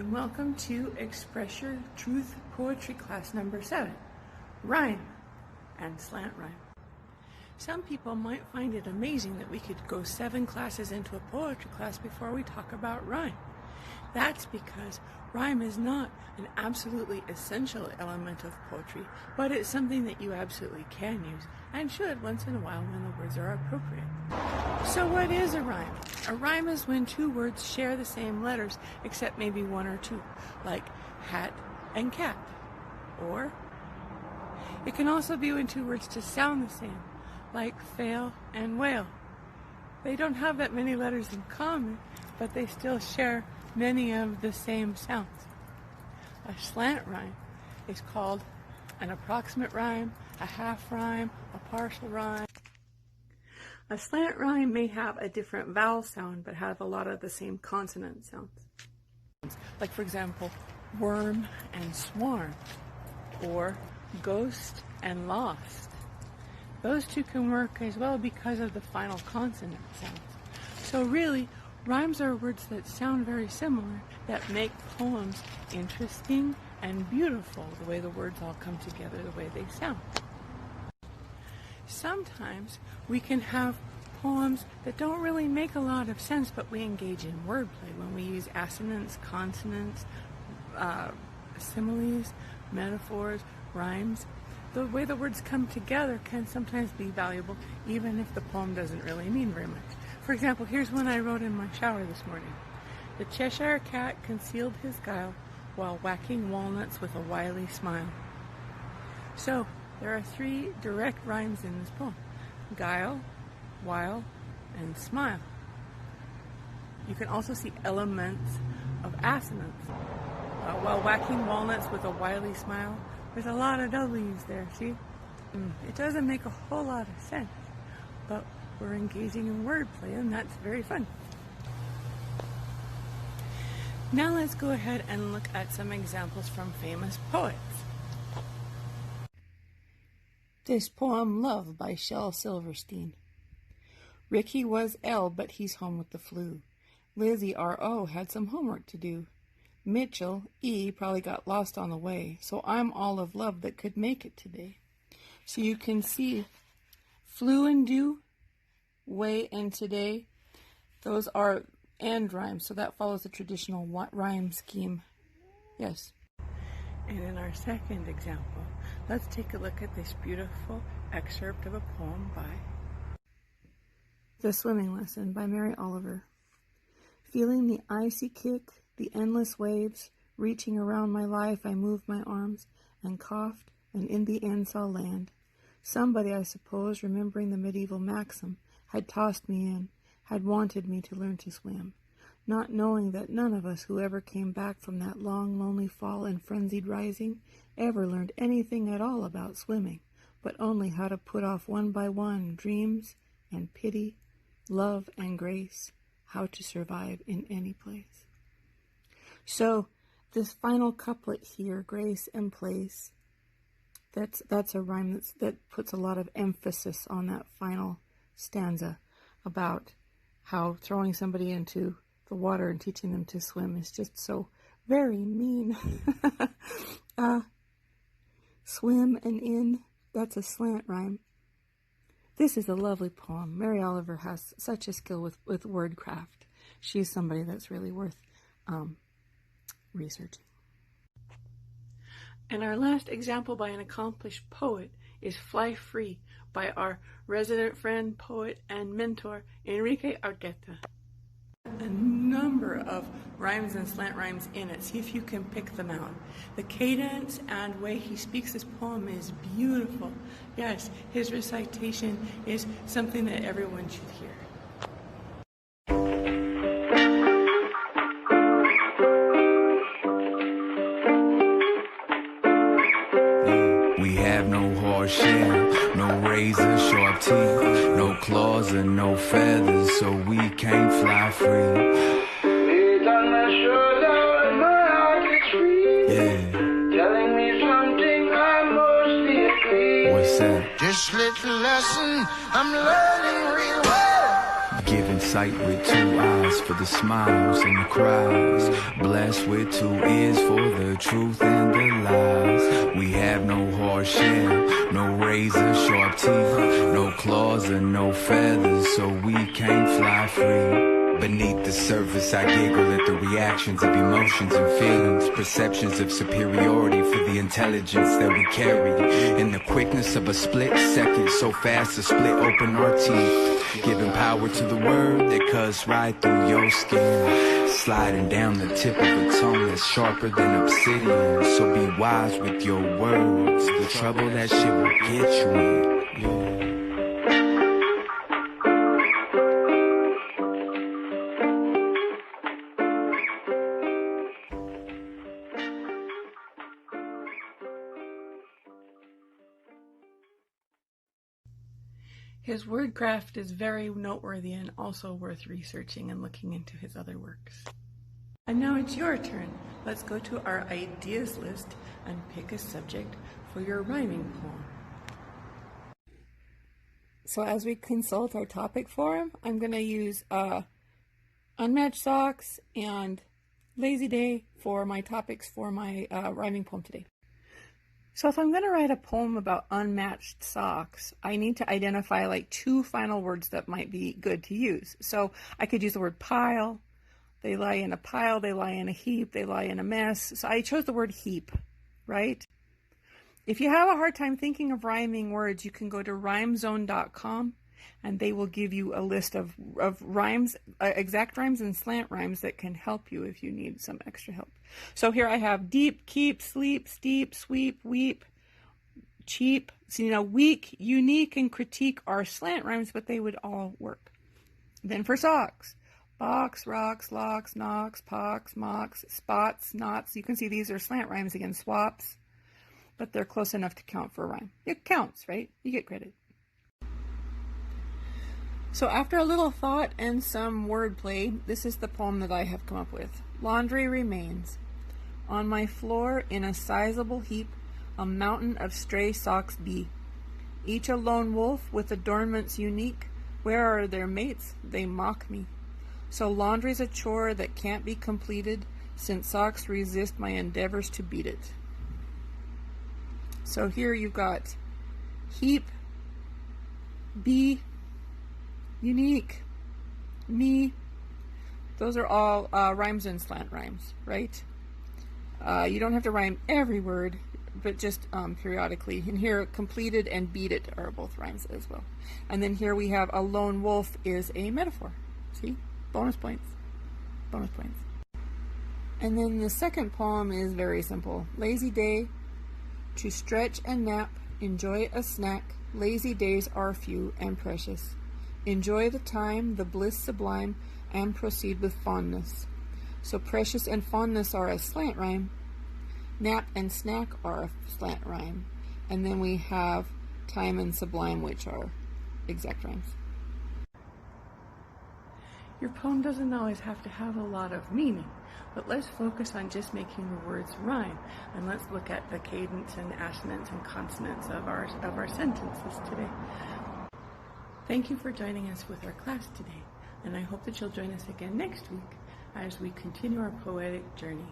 and welcome to Express Your Truth Poetry Class number 7, Rhyme and Slant Rhyme. Some people might find it amazing that we could go 7 classes into a poetry class before we talk about rhyme. That's because rhyme is not an absolutely essential element of poetry, but it's something that you absolutely can use and should once in a while when the words are appropriate. So what is a rhyme? A rhyme is when 2 words share the same letters except maybe 1 or 2, like hat and cat. Or it can also be when 2 words just sound the same, like fail and whale. They don't have that many letters in common, but they still share many of the same sounds. A slant rhyme is called an approximate rhyme, a half rhyme, a partial rhyme. A slant rhyme may have a different vowel sound but have a lot of the same consonant sounds. Like, for example, worm and swarm, or ghost and lost. Those 2 can work as well because of the final consonant sounds. So really, rhymes are words that sound very similar that make poems interesting and beautiful, the way the words all come together, the way they sound. Sometimes we can have poems that don't really make a lot of sense, but we engage in wordplay when we use assonance, consonants, similes, metaphors, rhymes. The way the words come together can sometimes be valuable, even if the poem doesn't really mean very much. For example, here's one I wrote in my shower this morning. The Cheshire Cat concealed his guile while whacking walnuts with a wily smile. So, there are 3 direct rhymes in this poem: guile, wile, and smile. You can also see elements of assonance. While whacking walnuts with a wily smile, there's a lot of W's there, see? It doesn't make a whole lot of sense, but we're engaging in wordplay, and that's very fun. Now let's go ahead and look at some examples from famous poets. This poem, Love, by Shel Silverstein. Ricky was L, but he's home with the flu. Lizzie, R.O., had some homework to do. Mitchell, E, probably got lost on the way, so I'm all of love that could make it today. So you can see flew and do, way and today, those are and rhymes, so that follows the traditional rhyme scheme. Yes. And in our second example, let's take a look at this beautiful excerpt of a poem by The Swimming Lesson by Mary Oliver. Feeling the icy kick, the endless waves, reaching around my life, I moved my arms and coughed, and in the end saw land. Somebody, I suppose, remembering the medieval maxim, had tossed me in, had wanted me to learn to swim, not knowing that none of us who ever came back from that long, lonely fall and frenzied rising ever learned anything at all about swimming, but only how to put off one by one dreams and pity, love and grace, how to survive in any place. So this final couplet here, grace and place, that's a rhyme that puts a lot of emphasis on that final stanza about how throwing somebody into the water and teaching them to swim is just so very mean. Swim and in, that's a slant rhyme. This is a lovely poem. Mary Oliver has such a skill with wordcraft. She's somebody that's really worth researching. And our last example by an accomplished poet is Fly Free by our resident friend, poet, and mentor, Enrique Argueta. A number of rhymes and slant rhymes in it. See if you can pick them out. The cadence and way he speaks this poem is beautiful. Yes, his recitation is something that everyone should hear. We have no horseshoe, no razor, sharp teeth, no claws and no feathers, so we can't fly free. Weight on my shoulder and my heart is free. Yeah. Telling me something I mostly agree. What's that? This little lesson I'm learning real well. Giving sight with 2 eyes for the smiles and the cries. Blessed with 2 ears for the truth and the lies. We have no hard shell, no razor sharp teeth, no claws and no feathers, so we can't fly free. Beneath the surface I giggle at the reactions of emotions and feelings, perceptions of superiority for the intelligence that we carry. In the quickness of a split second, so fast to split open our teeth, giving power to the word that cuts right through your skin, sliding down the tip of a tongue that's sharper than obsidian. So be wise with your words, the trouble that shit will get you in. Yeah. His wordcraft is very noteworthy and also worth researching and looking into his other works. And now it's your turn. Let's go to our ideas list and pick a subject for your rhyming poem. So as we consult our topic forum, I'm going to use unmatched socks and lazy day for my topics for my rhyming poem today. So if I'm going to write a poem about unmatched socks, I need to identify like 2 final words that might be good to use. So I could use the word pile. They lie in a pile, they lie in a heap, they lie in a mess. So I chose the word heap, right? If you have a hard time thinking of rhyming words, you can go to rhymezone.com and they will give you a list of rhymes, exact rhymes and slant rhymes that can help you if you need some extra help. So here I have deep, keep, sleep, steep, sweep, weep, cheap. So, weak, unique, and critique are slant rhymes, but they would all work. Then for socks, box, rocks, locks, knocks, pox, mocks, spots, knots. You can see these are slant rhymes again, swaps, but they're close enough to count for a rhyme. It counts, right? You get credit. So after a little thought and some wordplay, this is the poem that I have come up with. Laundry remains. On my floor in a sizable heap, a mountain of stray socks be. Each a lone wolf with adornments unique. Where are their mates? They mock me. So laundry's a chore that can't be completed, since socks resist my endeavors to beat it. So here you've got heap, be, unique, me. Those are all rhymes and slant rhymes, right? You don't have to rhyme every word, but just periodically. And here, completed and beat it are both rhymes as well. And then here we have a lone wolf is a metaphor. See? Bonus points. Bonus points. And then the second poem is very simple. Lazy day, to stretch and nap, enjoy a snack. Lazy days are few and precious. Enjoy the time, the bliss sublime, and proceed with fondness. So precious and fondness are a slant rhyme. Nap and snack are a slant rhyme. And then we have time and sublime, which are exact rhymes. Your poem doesn't always have to have a lot of meaning, but let's focus on just making the words rhyme. And let's look at the cadence and assonance and consonants of our sentences today. Thank you for joining us with our class today, and I hope that you'll join us again next week as we continue our poetic journey.